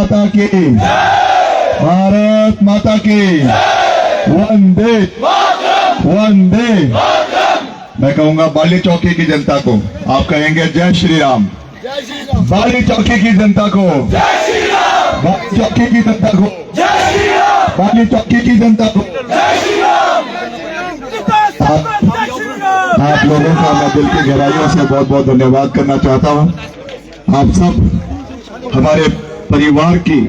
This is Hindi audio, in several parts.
माता की, भारत माता की, वंदे वंदे। मैं कहूंगा बाली चौकी की जनता को आप कहेंगे जय श्री राम। बाली चौकी की जनता को जय श्री राम। बाली चौकी की जनता को जय श्री राम। बाली चौकी की जनता को जय श्री राम। आप लोगों का मैं दिल की गहराइयों से बहुत बहुत धन्यवाद करना चाहता हूं। आप सब हमारे परिवार की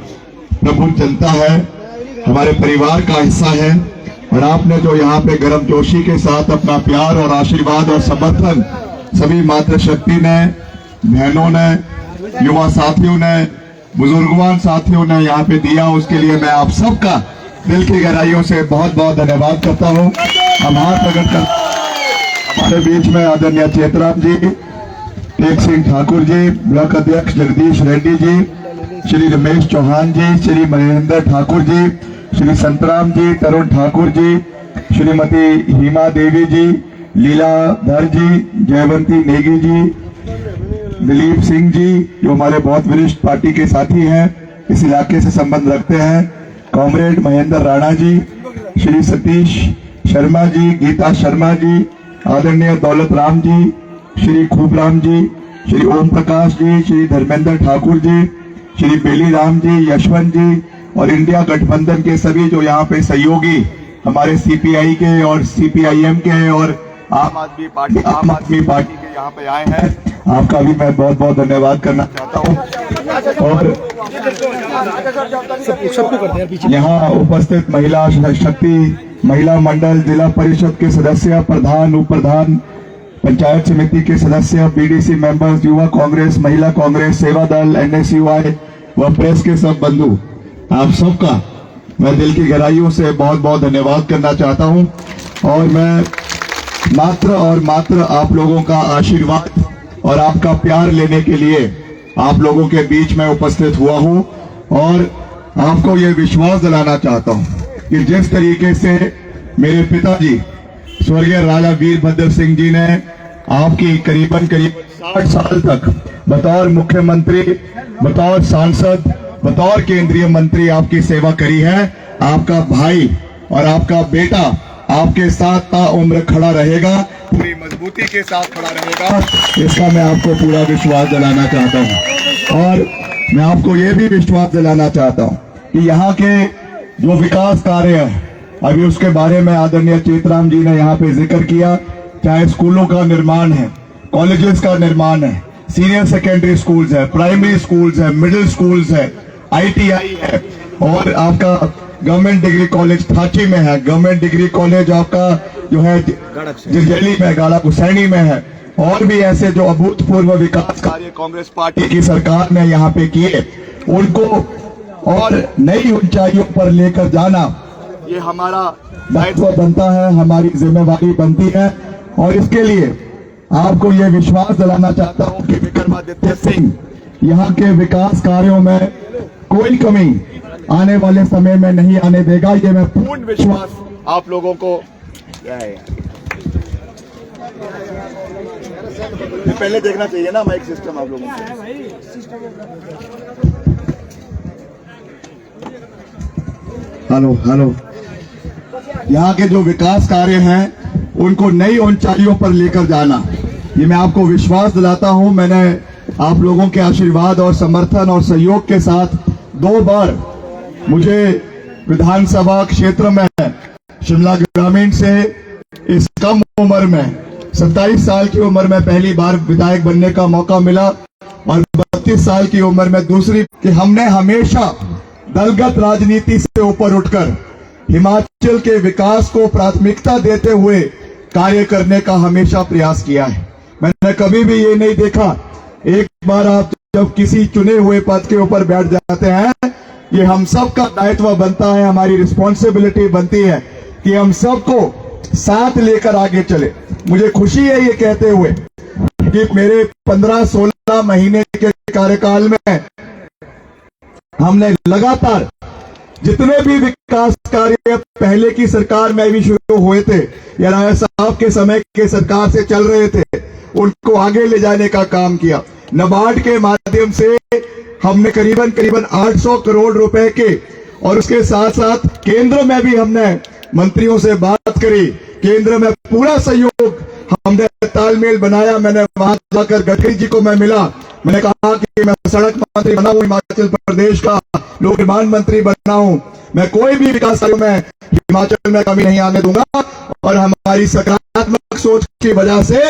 प्रबुद्ध जनता है, हमारे परिवार का हिस्सा है, और आपने जो यहाँ पे गर्मजोशी के साथ अपना प्यार और आशीर्वाद और समर्थन सभी मातृशक्ति ने, बहनों ने, युवा साथियों ने, बुजुर्गवान साथियों ने यहाँ पे दिया, उसके लिए मैं आप सबका दिल की गहराइयों से बहुत बहुत धन्यवाद करता हूँ। हम हाथ प्रकट कर हमारे बीच में आदरणीय चेतराम जी, टेक सिंह ठाकुर जी, ब्लॉक अध्यक्ष जगदीश रेड्डी जी, श्री रमेश चौहान जी, श्री महेंद्र ठाकुर जी, श्री संतराम जी, तरुण ठाकुर जी, श्रीमती हिमा देवी जी, लीलाधर जी, जयवंती नेगी जी, दिलीप सिंह जी जो हमारे बहुत वरिष्ठ पार्टी के साथी हैं, इस इलाके से संबंध रखते हैं, कॉमरेड महेंद्र राणा जी, श्री सतीश शर्मा जी, गीता शर्मा जी, आदरणीय दौलत राम जी, श्री खूबराम जी, श्री ओम प्रकाश जी, श्री धर्मेंद्र ठाकुर जी, श्री बेली राम जी, यशवंत जी, और इंडिया गठबंधन के सभी जो यहाँ पे सहयोगी हमारे सीपीआई के और सीपीआईएम के और आम आदमी पार्टी के यहाँ पे आए हैं, आपका भी मैं बहुत बहुत धन्यवाद करना चाहता हूँ। और यहाँ उपस्थित महिला शक्ति महिला मंडल, जिला परिषद के सदस्य, प्रधान, उप प्रधान, पंचायत समिति के सदस्य, बीडीसी मेंबर्स, युवा कांग्रेस, महिला कांग्रेस, सेवा दल, एनएसयूआई व प्रेस के सब बंधु, आप सबका मैं दिल की गहराइयों से बहुत बहुत धन्यवाद करना चाहता हूं। और मैं मात्र और मात्र आप लोगों का आशीर्वाद और आपका प्यार लेने के लिए आप लोगों के बीच में उपस्थित हुआ हूं, और आपको ये विश्वास दिलाना चाहता हूं कि जिस तरीके से मेरे पिताजी स्वर्गीय राजा वीरभद्र सिंह जी ने आपकी करीबन 60 साल तक बतौर मुख्यमंत्री, बतौर सांसद, बतौर केंद्रीय मंत्री आपकी सेवा करी है, आपका भाई और आपका बेटा आपके साथ ताउम्र खड़ा रहेगा, पूरी मजबूती के साथ खड़ा रहेगा, इसका मैं आपको पूरा विश्वास दिलाना चाहता हूं। और मैं आपको ये भी विश्वास दिलाना चाहता हूं कि यहाँ के जो विकास कार्य है, अभी उसके बारे में आदरणीय चेतराम जी ने यहाँ पे जिक्र किया, चाहे स्कूलों का निर्माण है, कॉलेजेस का निर्माण है, सीनियर सेकेंडरी स्कूल्स है, प्राइमरी स्कूल्स है, मिडिल स्कूल्स है, आईटीआई है, और आपका गवर्नमेंट डिग्री कॉलेज थाची में है, गवर्नमेंट डिग्री कॉलेज आपका जो है जिरजैली में, गाड़ा हुसैनी में है, और भी ऐसे जो अभूतपूर्व विकास कार्य कांग्रेस पार्टी की सरकार ने यहाँ पे किए, उनको और नई ऊंचाइयों पर लेकर जाना ये हमारा दायित्व बनता है, हमारी जिम्मेवारी बनती है। और इसके लिए आपको ये विश्वास दिलाना चाहता हूं कि विक्रमादित्य सिंह यहाँ के विकास कार्यों में कोई कमी आने वाले समय में नहीं आने देगा, ये मैं पूर्ण विश्वास आप लोगों को पहले देखना चाहिए ना माइक सिस्टम आप लोगों को। हेलो, यहाँ के जो विकास कार्य हैं उनको नई ऊंचाइयों पर लेकर जाना, ये मैं आपको विश्वास दिलाता हूँ। मैंने आप लोगों के आशीर्वाद और समर्थन और सहयोग के साथ 2 बार मुझे विधानसभा क्षेत्र में शिमला ग्रामीण से इस कम उम्र में 27 साल की उम्र में पहली बार विधायक बनने का मौका मिला, और 32 साल की उम्र में दूसरी, कि हमने हमेशा दलगत राजनीति से ऊपर उठकर हिमाचल के विकास को प्राथमिकता देते हुए कार्य करने का हमेशा प्रयास किया है। मैंने कभी भी ये नहीं देखा, एक बार आप जब किसी चुने हुए पद के ऊपर बैठ जाते हैं, ये हम सब का दायित्व बनता है, हमारी रिस्पॉन्सिबिलिटी बनती है कि हम सबको साथ लेकर आगे चले। मुझे खुशी है ये कहते हुए कि मेरे 15-16 महीने के कार्यकाल में हमने लगातार जितने भी विकास कार्य पहले की सरकार में भी शुरू हुए थे या राय साहब के समय के सरकार से चल रहे थे, उनको आगे ले जाने का काम किया। नाबार्ड के माध्यम से हमने करीबन 800 करोड़ रुपए के, और उसके साथ साथ केंद्र में भी हमने मंत्रियों से बात करी, केंद्र में पूरा सहयोग, हमने तालमेल बनाया। मैंने वहां जाकर गडकरी जी को मैं मिला, मैंने कहा कि मैं सड़क मंत्री बना हूं हिमाचल प्रदेश का, लोक निर्माण मंत्री बना हूं, मैं कोई भी विकास कार्यों में हिमाचल में कमी नहीं आने दूंगा। और हमारी सकारात्मक सोच की वजह से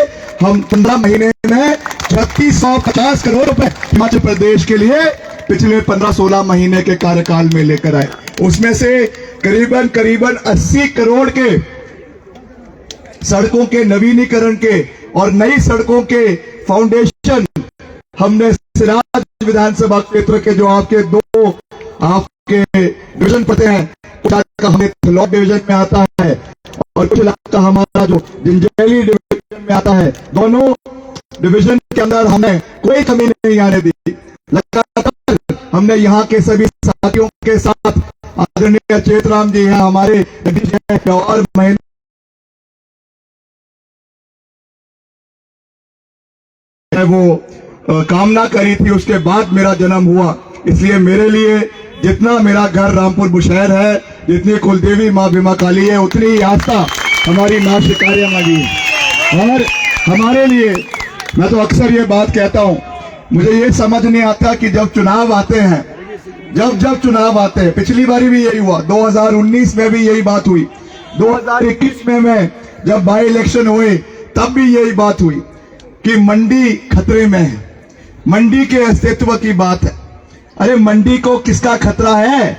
हम 15 महीने में 3650 करोड़ रुपए हिमाचल प्रदेश के लिए पिछले 15-16 महीने के कार्यकाल में लेकर आए। उसमें से करीबन 80 करोड़ के सड़कों के नवीनीकरण के और नई सड़कों के फाउंडेशन हमने सिराज विधानसभा क्षेत्र के जो आपके डिवीजन पड़ते हैं, कुछ का हमें थलौद डिवीजन में आता है और कुछ इलाका हमारा जो जिंजैली डिवीजन में आता है, दोनों डिवीजन के अंदर हमने कोई कमी नहीं आने दी। लगातार हमने यहाँ के सभी साथियों के साथ, आदरणीय चेतराम जी हैं हमारे, और महीने वो कामना करी थी, उसके बाद मेरा जन्म हुआ। इसलिए मेरे लिए जितना मेरा घर रामपुर बुशहर है, जितनी कुलदेवी माँ भीमा काली है, उतनी ही आस्था हमारी माँ शिकारिया माँ की। और हमारे लिए मैं तो अक्सर ये बात कहता हूँ, मुझे ये समझ नहीं आता कि जब चुनाव आते हैं, जब चुनाव आते हैं, पिछली बारी भी यही हुआ, 2019 में भी यही बात हुई, 2021 में मैं जब बाई इलेक्शन हुए तब भी यही बात हुई कि मंडी खतरे में है, मंडी के अस्तित्व की बात है। अरे मंडी को किसका खतरा है?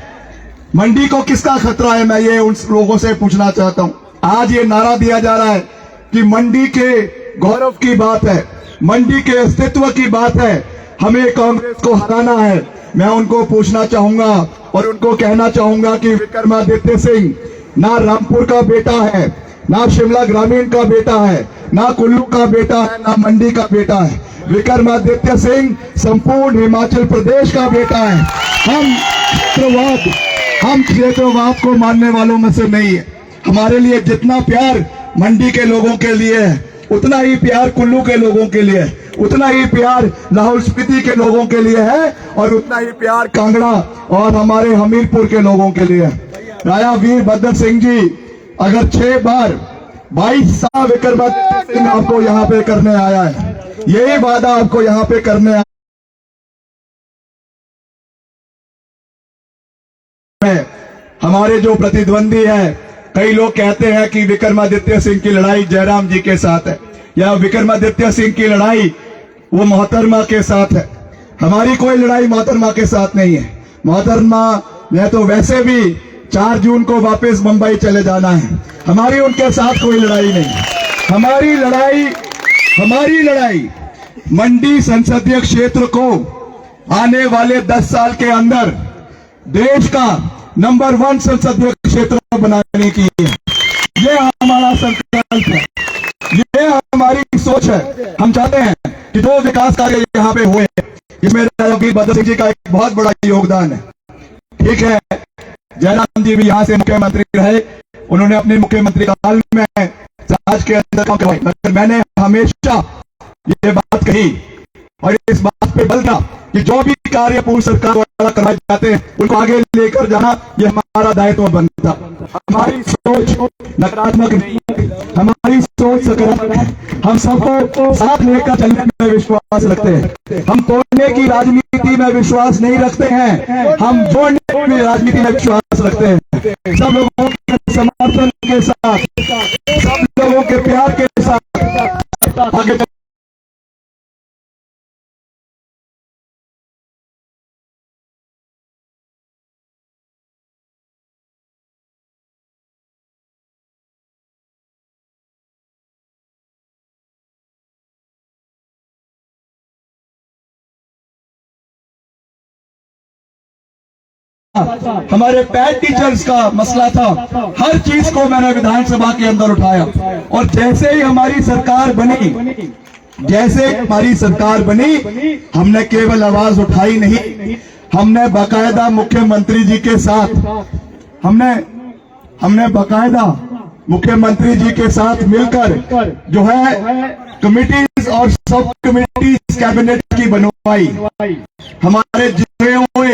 मंडी को किसका खतरा है? मैं ये उन लोगों से पूछना चाहता हूं। आज ये नारा दिया जा रहा है कि मंडी के गौरव की बात है, मंडी के अस्तित्व की बात है, हमें कांग्रेस को हराना है। मैं उनको पूछना चाहूंगा और उनको कहना चाहूंगा कि विक्रमादित्य सिंह ना रामपुर का बेटा है, ना शिमला ग्रामीण का बेटा है, ना कुल्लू का बेटा है, ना मंडी का बेटा है। विक्रमादित्य सिंह संपूर्ण हिमाचल प्रदेश का बेटा है। हम क्षेत्रवाद को मानने वालों में से नहीं है। हमारे लिए जितना प्यार मंडी के लोगों के लिए है, उतना ही प्यार कुल्लू के लोगों के लिए है, उतना ही प्यार लाहौल स्पीति के लोगों के लिए है, और उतना ही प्यार कांगड़ा और हमारे हमीरपुर के लोगों के लिए है। राजा वीरभद्र सिंह जी अगर 6 बार 22 साल विक्रमादित्य सिंह आपको यहाँ पे करने आया है, यही वादा आपको यहाँ पे करने आया है। हमारे जो प्रतिद्वंदी है, कई लोग कहते हैं कि विक्रमादित्य सिंह की लड़ाई जयराम जी के साथ है, या विक्रमादित्य सिंह की लड़ाई वो मोहतरमा के साथ है। हमारी कोई लड़ाई मोहतरमा के साथ नहीं है। मोहतरमा मैं तो वैसे भी 4 जून को वापस मुंबई चले जाना है, हमारी उनके साथ कोई लड़ाई नहीं। हमारी लड़ाई मंडी संसदीय क्षेत्र को आने वाले 10 साल के अंदर देश का नंबर 1 संसदीय क्षेत्र बनाने की है। ये हमारा संकल्प है, ये हमारी सोच है। हम चाहते हैं कि जो विकास कार्य यहाँ पे हुए, इसमें वीरभद्र सिंह जी का एक बहुत बड़ा योगदान है। ठीक है, जयराम जी भी यहाँ से मुख्यमंत्री रहे, उन्होंने अपने मुख्यमंत्री काल में राज्य के अंदर काम करवाई, मगर मैंने हमेशा ये बात कही और इस बात पे बल था कि जो भी कार्य पूर्व सरकार द्वारा करवाए जाते हैं, उनको आगे लेकर जाना ये हमारा दायित्व बनता। हमारी सोच नकारात्मक नहीं है, हमारी सोच सकारात्मक है। हम सबको साथ लेकर चलने में विश्वास रखते हैं। हम तोड़ने की राजनीति में विश्वास नहीं रखते हैं, हम जोड़ने की राजनीति में विश्वास रखते हैं। सब लोगों के समर्थन के साथ, सब लोगों के प्यार के साथ आगे हमारे पैड टीचर्स का मसला था, हर चीज को मैंने विधानसभा के अंदर उठाया। और जैसे ही हमारी सरकार बनी, हमने केवल आवाज उठाई नहीं, हमने बाकायदा मुख्यमंत्री जी के साथ मिलकर जो है कमेटी और सब कमेटीज कैबिनेट की बनवाई। हमारे जुड़े हुए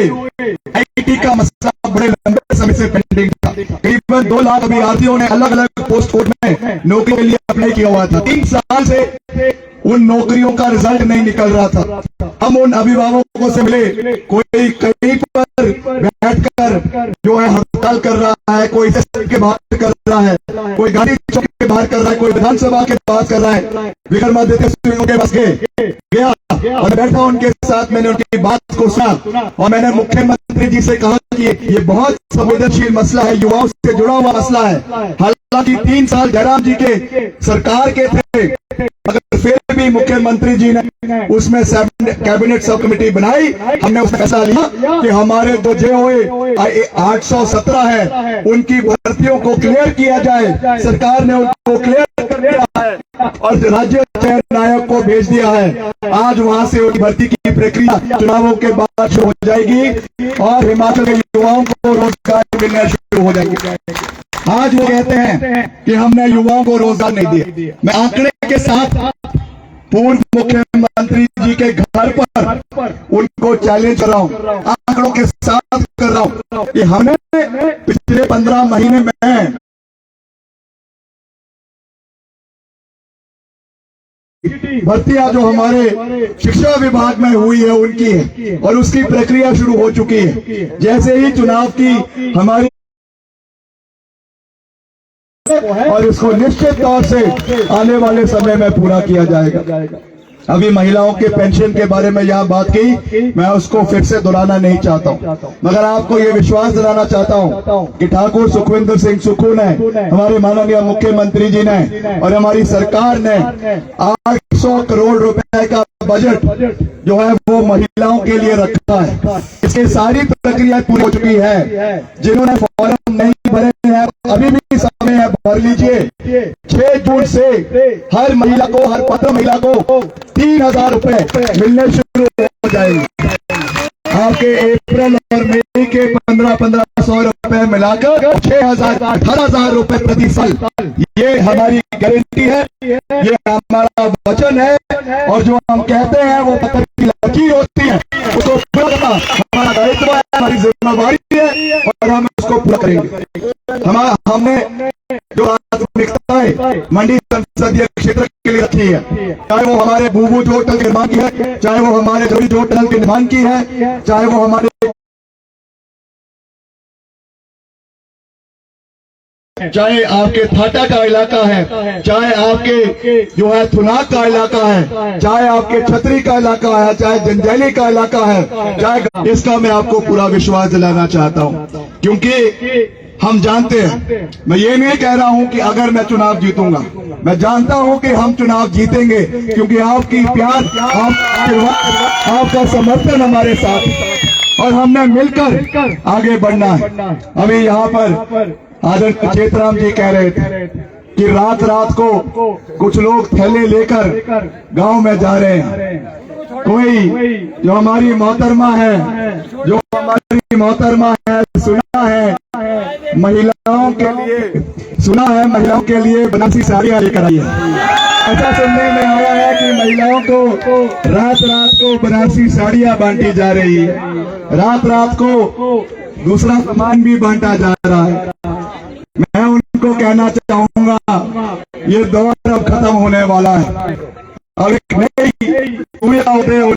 आईटी का मसला बड़े लंबे समय से पेंडिंग था। करीबन 2 लाख अभ्यर्थियों ने अलग अलग पोस्ट कोड में नौकरी के लिए अप्लाई किया हुआ था। 3 साल से उन नौकरियों का रिजल्ट नहीं निकल रहा था। हम उन अभिभावकों से मिले, कोई कहीं पर बैठकर जो है हड़ताल कर रहा है, कोई के बाहर कर रहा है, कोई गाड़ी चौक के बाहर कर रहा है, कोई विधानसभा के बाहर कर रहा है। विक्रमादित्य सिंह के पास गया और बैठा उनके साथ, मैंने उनकी बात को सुना और मैंने मुख्यमंत्री जी से कहा कि ये बहुत संवेदनशील मसला है, युवाओं से जुड़ा हुआ मसला है। हालांकि 3 साल जयराम जी के सरकार के थे, मगर फिर भी मुख्यमंत्री जी ने उसमें कैबिनेट सब कमेटी बनाई। हमने उसमें फैसला लिया कि हमारे जो जे हुए 817 है उनकी भर्तियों को क्लियर किया जाए। सरकार ने उनको क्लियर कर दिया है और राज्य चयन आयोग को भेज दिया है। आज वहां से उनकी भर्ती की प्रक्रिया चुनावों के बाद शुरू हो जाएगी और हिमाचल के युवाओं को रोजगार मिलना शुरू हो जाएगी। आज वो कहते हैं कि हमने युवाओं को रोजगार नहीं दिया। मैं आंकड़े के साथ पूर्व मुख्यमंत्री जी के घर पर उनको चैलेंज कर रहा हूं, आंकड़ों के साथ कर रहा हूं कि हमने पिछले 15 महीने में भर्तियां जो हमारे शिक्षा विभाग में हुई है उनकी है और उसकी प्रक्रिया शुरू हो चुकी है। जैसे ही चुनाव की हमारी और इसको निश्चित तौर से आने वाले समय में पूरा किया जाएगा। अभी महिलाओं के पेंशन के बारे में यह बात की, मैं उसको फिर से दोहराना नहीं चाहता हूं, मगर आपको ये विश्वास दिलाना चाहता हूं कि ठाकुर सुखविंदर सिंह सुक्खू ने, हमारे माननीय मुख्यमंत्री जी ने और हमारी सरकार ने 800 करोड़ रुपए का बजट जो है वो महिलाओं के लिए रखा है। इसकी सारी प्रक्रिया पूरी हो चुकी है। जिन्होंने फॉर्म नहीं भरे हैं अभी भी समय है, भर लीजिए। 6 जून से हर महिला को, हर पात्र महिला को 3000 रुपए मिलने शुरू हो जाएंगे। आपके अप्रैल और मई के 1500 रुपए मिलाकर 6000 18,000 रुपए प्रति साल, ये हमारी गारंटी है, ये हमारा वचन है। और जो हम कहते हैं वो पत्थर की लकीर होती है, उसको पूरा करना हमारा दायित्व है, हमारी जिम्मेवारी है और हम उसको पूरा करेंगे। हमने जो प्राथमिकताएं मंडी संसदीय क्षेत्र के लिए रखी है, चाहे वो हमारे भूभू जोड़ टनल के निर्माण की है, चाहे वो हमारे जोड़ी जोड़ टनल के निर्माण की है, चाहे वो हमारे चाहे आपके थाटा का इलाका है, चाहे आपके जो है थुनाग का इलाका है, चाहे आपके छतरी का इलाका है, चाहे जंजैली का इलाका है, चाहे इसका मैं आपको पूरा विश्वास दिलाना चाहता हूं। क्योंकि हम जानते हैं, मैं ये नहीं कह रहा हूं कि अगर मैं चुनाव जीतूंगा, मैं जानता हूं कि हम चुनाव जीतेंगे क्योंकि आपकी प्यार, आपका समर्थन हमारे साथ और हमने मिलकर आगे बढ़ना है। अभी यहाँ पर आदरणीय चेतराम जी कह रहे थे कि रात रात को कुछ लोग थैले लेकर गांव में जा रहे हैं। कोई जो हमारी मोहतरमा है, जो हमारी मोहतरमा है, सुना है महिलाओं के लिए, सुना है महिलाओं के लिए बनारसी साड़ियां लेकर आई है। ऐसा सुनने में आया है कि महिलाओं को रात रात को बनारसी साड़ियां बांटी जा रही है, रात रात को दूसरा सामान भी बांटा जा रहा है। मैं उनको कहना चाहूंगा ये दौर अब खत्म होने वाला है। अब एक नई दुनिया होते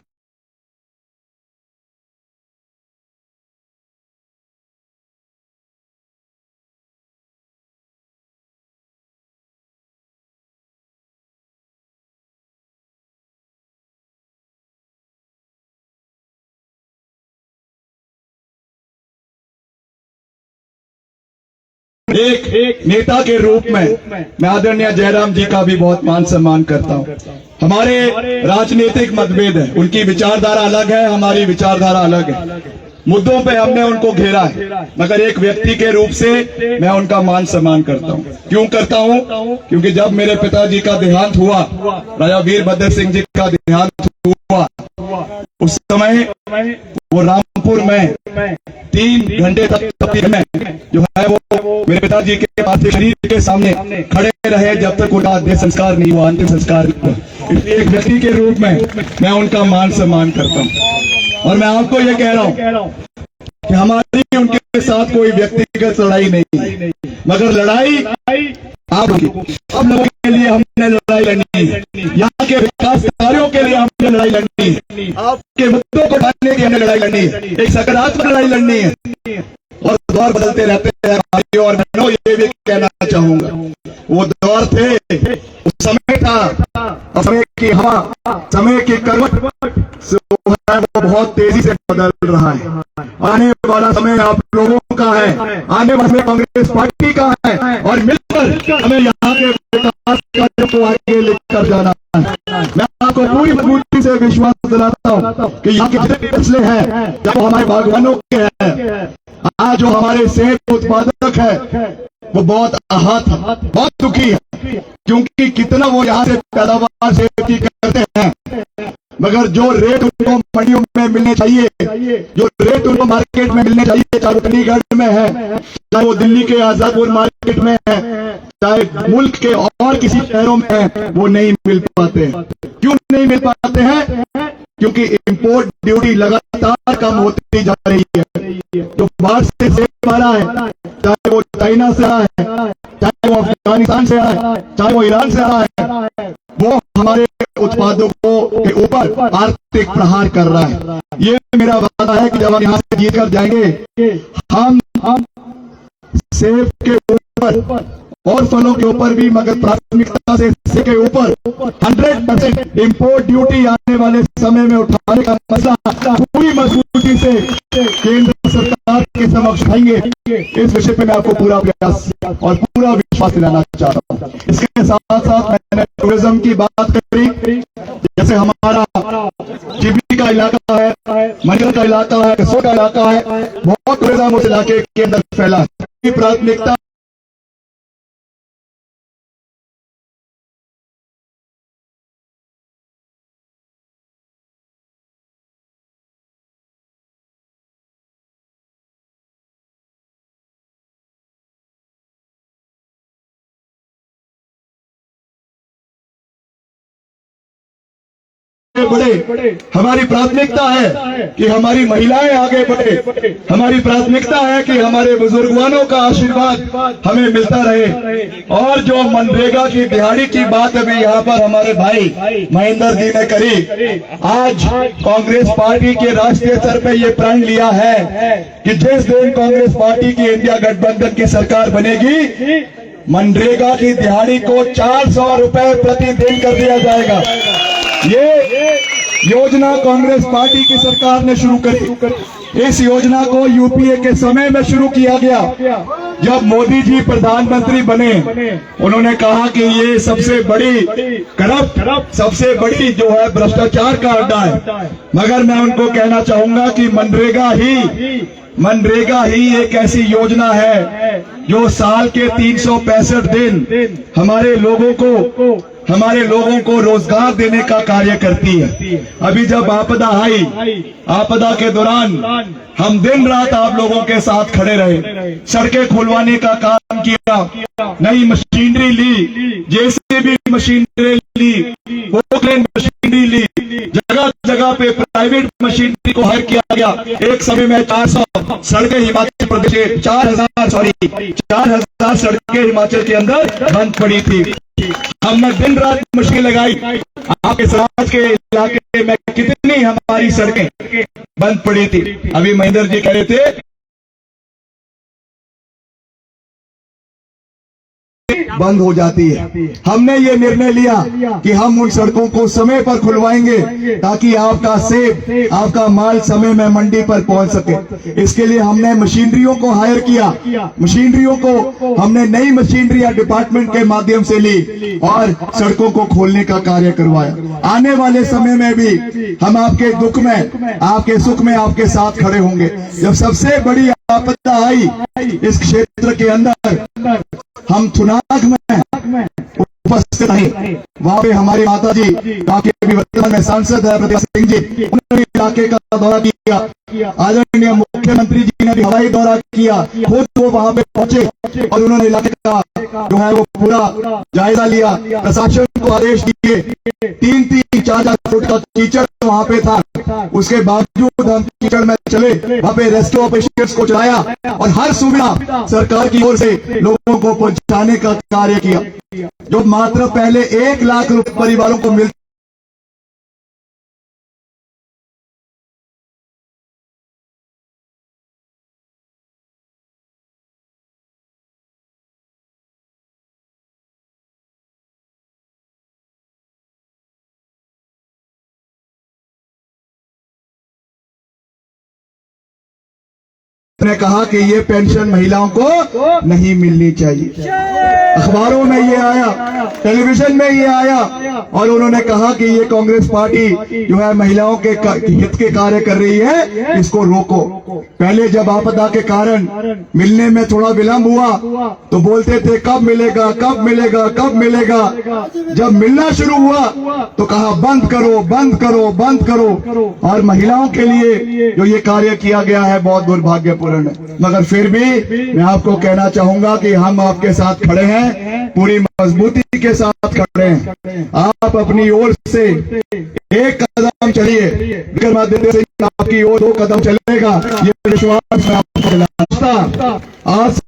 एक नेता के रूप में मैं आदरणीय जयराम जी का भी बहुत मान सम्मान करता हूं। हमारे राजनीतिक मतभेद है, उनकी विचारधारा अलग है, हमारी विचारधारा अलग है। मुद्दों पे हमने उनको घेरा है, मगर एक व्यक्ति के रूप से मैं उनका मान सम्मान करता हूं। क्यों करता हूं? क्योंकि जब मेरे पिताजी का देहांत हुआ, राजा वीरभद्र सिंह जी का देहांत हुआ, उस समय वो रामपुर में 3 घंटे तक जो है वो मेरे पिताजी के पार्थिव शरीर के सामने खड़े रहे जब तक उनका देह संस्कार नहीं हुआ, अंतिम संस्कार नहीं हुआ। इसलिए एक व्यक्ति के रूप में मैं उनका मान सम्मान करता हूँ। और मैं आपको ये कह रहा हूँ कि हमारी उनके साथ कोई व्यक्तिगत लड़ाई नहीं, मगर लड़ाई आप लोगों के लिए हमने लड़ाई लड़नी है, यहाँ के विकास कार्यों के लिए हमने लड़ाई लड़नी है, आपके मुद्दों को उठाने की हमने लड़ाई लड़नी है, एक सकारात्मक लड़ाई लड़नी है। और दौर बदलते रहते हैं भाइयों और बहनों, ये भी कहना चाहूंगा, वो दौर थे, उस समय था, और समय की हवा, समय की करवट वो बहुत तेजी से बदल रहा है। आने वाला समय आप लोगों का है, आने वाला समय कांग्रेस पार्टी का है, और मिलकर हमें यहाँ के विकास कार्यों को आगे लेकर जाना है। मैं आपको पूरी मजबूती से विश्वास दिलाता हूँ कि यहाँ के जितने फैसले हैं, चाहे वो हमारे बागवानों के हैं, आज जो हमारे सेब उत्पादक है वो बहुत आहत है, बहुत दुखी है, क्योंकि कितना वो यहाँ से पैदावार सेब की करते हैं, मगर जो रेट उनको मंडियों में मिलने चाहिए, जो रेट उनको मार्केट में मिलने चाहिए, चाहे वो चंडीगढ़ में है, चाहे वो दिल्ली के आजादपुर मार्केट में है, चाहे मुल्क के और किसी शहरों में है, वो नहीं मिल पाते हैं। क्यों नहीं मिल पाते हैं? क्योंकि इंपोर्ट ड्यूटी लगातार कम होती जा रही है। जो बाहर से सेब आ रहा है, चाहे वो चाइना से आ रहा है, चाहे वो अफगानिस्तान से आ रहा है, चाहे वो ईरान से आ रहा है, वो हमारे उत्पादों के ऊपर आर्थिक प्रहार कर रहा है। ये मेरा वादा है कि जब हम यहाँ से जीत कर जाएंगे, हम सेब के ऊपर और फलों के ऊपर भी, मगर प्राथमिकता से सेब के ऊपर 100% इंपोर्ट ड्यूटी आने वाले समय में उठाने का मसला पूरी मजबूती से केंद्र सरकार के समक्ष उठाएंगे। इस विषय पे मैं आपको पूरा प्रयास और पूरा विश्वास दिलाना चाहता हूँ। इसके साथ साथ मैंने टूरिज्म की बात करी, जैसे हमारा जीबी का इलाका है, मंडल का इलाका है, कसो का इलाका है, बहुत टूरिज्म उस इलाके के अंदर फैला है। प्राथमिकता बढ़े, हमारी प्राथमिकता है कि हमारी महिलाएं आगे बढ़े, हमारी प्राथमिकता है कि हमारे बुजुर्गवानों का आशीर्वाद हमें मिलता रहे। और जो मनरेगा की दिहाड़ी की बात अभी यहाँ पर हमारे भाई महेंद्र जी ने करी, आज कांग्रेस पार्टी के राष्ट्रीय स्तर पे ये प्रण लिया है कि जिस दिन कांग्रेस पार्टी की इंडिया गठबंधन की सरकार बनेगी, मनरेगा की दिहाड़ी को 400 रुपए प्रतिदिन कर दिया जाएगा। ये योजना कांग्रेस पार्टी की सरकार ने शुरू करी। इस योजना को यूपीए के समय में शुरू किया गया। जब मोदी जी प्रधानमंत्री बने, उन्होंने कहा कि ये सबसे बड़ी करप्ट, सबसे बड़ी जो है भ्रष्टाचार का अड्डा है। मगर मैं उनको कहना चाहूंगा कि मनरेगा ही एक ऐसी योजना है जो साल के 365 दिन हमारे लोगों को रोजगार देने का कार्य करती है। अभी जब आपदा आई, आपदा के दौरान हम दिन रात आप लोगों के साथ खड़े रहे, सड़कें खुलवाने का काम किया, नई मशीनरी ली, जेसीबी मशीनरी ली, पोकलेन मशीनरी ली, जगह जगह पे प्राइवेट मशीनरी को हायर किया गया। एक समय में 400 सड़कें हिमाचल प्रदेश के 4,000 सड़कें हिमाचल के अंदर बंद पड़ी थी। हमने दिन रात मशीन लगाई। आपके समाज के इलाके में कितनी हमारी सड़कें बंद पड़ी थी। अभी महेंद्र जी कह रहे थे बंद हो जाती है। हमने ये निर्णय लिया कि हम उन सड़कों को समय पर खुलवाएंगे ताकि आपका सेब, आपका माल समय में मंडी पर पहुंच सके। इसके लिए हमने मशीनरियों को हायर किया, मशीनरियों को हमने नई मशीनरियां डिपार्टमेंट के माध्यम से ली और सड़कों को खोलने का कार्य करवाया। आने वाले समय में भी हम आपके दुख में, आपके सुख में आपके साथ खड़े होंगे। जब सबसे बड़ी आपदा आई इस क्षेत्र के अंदर, हम थुनाग में उपस्थित रहे। वहाँ पे हमारी माता जी बाकी अभी वर्तमान में सांसद है प्रतिभा सिंह जी, उन्होंने इलाके का दौरा किया। आदरणीय मुख्यमंत्री जी ने भी हवाई दौरा किया, खुद वो वहाँ पे पहुंचे और उन्होंने इलाके का जो है वो पूरा जायजा लिया। प्रशासन को आदेश दिए, 3-4 फुट का कीचड़ वहाँ पे था, उसके बावजूद हम कीचड़ में चले, वहाँ पे रेस्क्यू ऑपरेशंस को चलाया और हर सुविधा सरकार की ओर से लोगों को पहुंचाने का कार्य किया। जो मात्र पहले 1 लाख रुपए परिवारों को मिलते ने कहा कि ये पेंशन महिलाओं को नहीं मिलनी चाहिए। अखबारों में ये आया, टेलीविजन में ये आया और उन्होंने कहा कि ये कांग्रेस पार्टी जो है महिलाओं के हित के कार्य कर रही है, इसको रोको। पहले जब आपदा के कारण मिलने में थोड़ा विलंब हुआ तो बोलते थे कब मिलेगा, कब मिलेगा, कब मिलेगा। जब मिलना शुरू हुआ तो कहा बंद करो, बंद करो, बंद करो। और महिलाओं के लिए जो ये कार्य किया गया है बहुत दुर्भाग्यपूर्ण है, मगर फिर भी मैं आपको कहना चाहूंगा कि हम आपके साथ खड़े हैं, पूरी मजबूती के साथ खड़े हैं। आप अपनी ओर से 1 कदम चलिए, विक्रमादित्य सिंह आपकी ओर 2 कदम चलेगा, ये विश्वास मैं आपको दिलाता। आज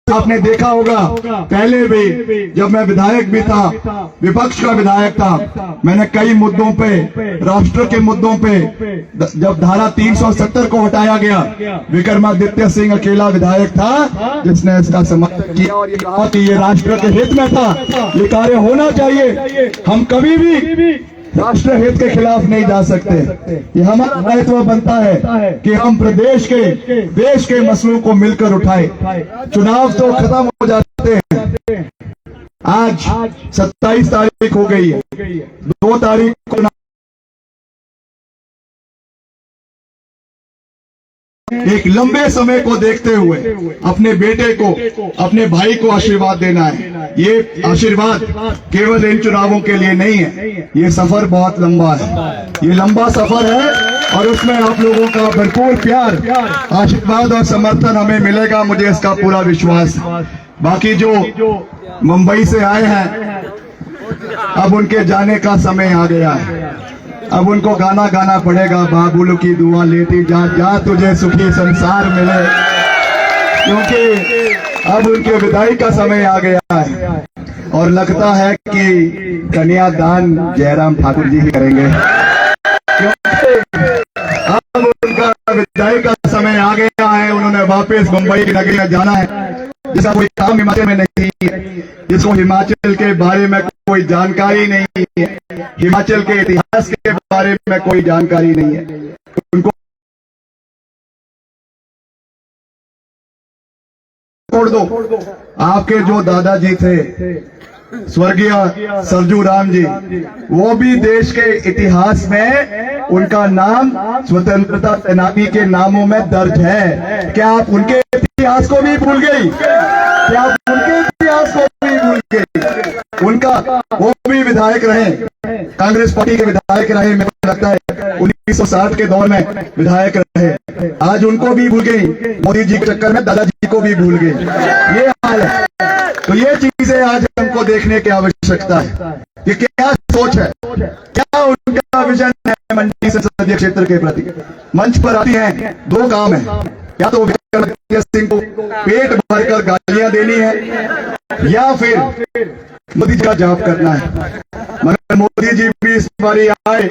आपने देखा होगा, पहले भी जब मैं विधायक भी था, विपक्ष का विधायक था, मैंने कई मुद्दों पे, राष्ट्र के मुद्दों पे, जब धारा 370 को हटाया गया, विक्रमादित्य सिंह अकेला विधायक था जिसने इसका समर्थन किया और ये कहा कि ये राष्ट्र के हित में था, ये कार्य होना चाहिए। हम कभी भी राष्ट्र हित के खिलाफ नहीं जा सकते। ये हमारा दायित्व बनता है कि हम प्रदेश के, देश के मसलों को मिलकर उठाएं। चुनाव तो खत्म हो जाते हैं, आज 27 तारीख हो गई है, 2 तारीख को एक लंबे समय को देखते हुए अपने बेटे को, अपने भाई को आशीर्वाद देना है। ये आशीर्वाद केवल इन चुनावों के लिए नहीं है, ये सफर बहुत लंबा है, ये लंबा सफर है और उसमें आप लोगों का भरपूर प्यार, आशीर्वाद और समर्थन हमें मिलेगा, मुझे इसका पूरा विश्वास है। बाकी जो मुंबई से आए हैं, अब उनके जाने का समय आ गया है। अब उनको गाना गाना पड़ेगा, बाबुल की दुआ लेती जा, जा तुझे सुखी संसार मिले, क्योंकि अब उनके विदाई का समय आ गया है और लगता है कि कन्यादान जयराम ठाकुर जी ही करेंगे, क्योंकि अब उनका विदाई का समय आ गया है। उन्होंने वापस मुंबई की नगरी में जाना है, जिसका कोई काम हिमाचल में नहीं है, जिसको हिमाचल के बारे में कोई जानकारी नहीं है, हिमाचल के इतिहास के बारे में कोई जानकारी नहीं है। उनको छोड़ दो। आपके जो दादाजी थे स्वर्गीय सरजू राम जी, वो भी देश के इतिहास में उनका नाम स्वतंत्रता सेनानी के नामों में दर्ज है। क्या आप उनके इतिहास को भी भूल गई? क्या आप उनके इतिहास को भी भूल गई? उनका वो भी विधायक रहे, कांग्रेस पार्टी के विधायक रहे, मेरे को लगता है 1960 के दौर में विधायक रहे। आज उनको भी भूल गई, मोदी जी के चक्कर में दादाजी को भी भूल गई। ये हाल है। तो ये चीजें आज हमको देखने की आवश्यकता है कि क्या सोच है, क्या उनका विजन है मंडी संसदीय क्षेत्र के प्रति। मंच पर आती हैं, 2 काम है, या तो विक्रमादित्य सिंह को पेट भरकर गालियां देनी है या फिर मोदी जी का जाप करना है। मगर मोदी जी भी इस बारी आए,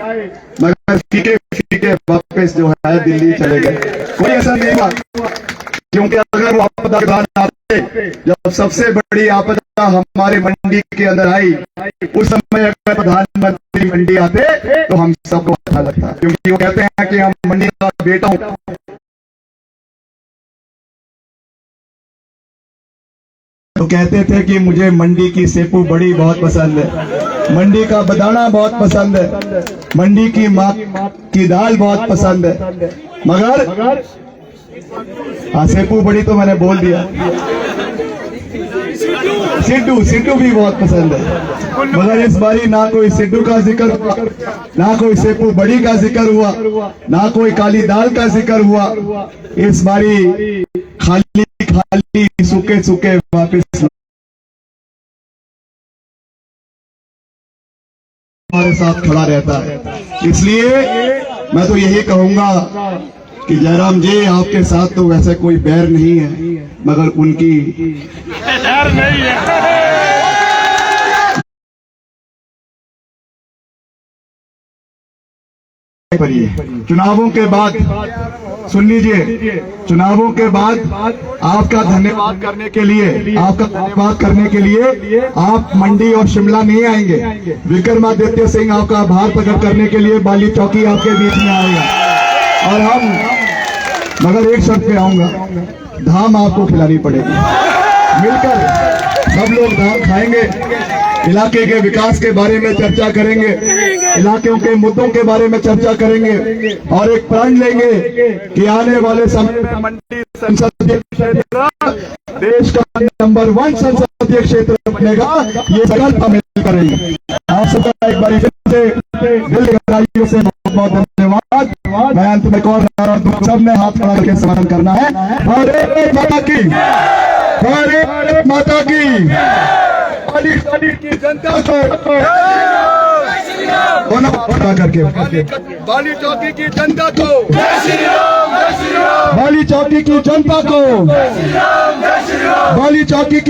मगर फीके फीके वापस जो है दिल्ली चले गए। कोई ऐसा नहीं हुआ, क्योंकि अगर वो आपदा के दौरान आते, जब सबसे बड़ी आपदा हमारे मंडी के अंदर आई, उस समय अगर प्रधानमंत्री मंडी आते तो हम सबको अच्छा लगता, क्योंकि वो कहते हैं कि हम मंडी का बेटा हूं, तो कहते थे कि मुझे मंडी की सेपू बड़ी बहुत पसंद है, मंडी का बदाना बहुत पसंद है, मंडी की माँ की दाल बहुत पसंद है, मगर सेपू बड़ी तो मैंने बोल दिया। सिड्डू सिड्डू भी बहुत पसंद है, मगर इस बारी ना कोई सिड्डू का जिक्र हुआ, ना कोई सेपू बड़ी का जिक्र हुआ, ना कोई काली दाल का जिक्र हुआ। इस बारी खाली खाली सूखे सूखे वापस हमारे साथ खड़ा रहता है। इसलिए मैं तो यही कहूंगा कि जयराम जी आपके साथ तो वैसे कोई बैर नहीं है, मगर उनकी बैर नहीं है। चुनावों के बाद सुन लीजिए, चुनावों के बाद आपका धन्यवाद करने के लिए आप मंडी और शिमला नहीं आएंगे। विक्रमादित्य सिंह आपका आभार प्रकट करने के लिए बाली चौकी आपके बीच में आएगा, और हम मगर एक शर्त पे आऊंगा, धाम आपको खिलानी पड़ेगी। मिलकर सब लोग धाम खाएंगे, इलाके के विकास के बारे में चर्चा करेंगे, इलाकों के मुद्दों के बारे में चर्चा करेंगे, और एक प्रण लेंगे कि आने वाले समय में मंडी संसदीय क्षेत्र देश का नंबर 1 संसदीय क्षेत्र बनेगा। ये संकल्प हम करेंगे। आप सबका एक बार फिर से दिल की गहराइयों से बहुत बहुत धन्यवाद। मैं अंत में सबने हाथ खड़ा करके समर्थन करना है। भारत माता की, भारत माता की, की जनता को करके बाली चौकी की जनता को, बाली चौकी की जनता को, बाली चौकी की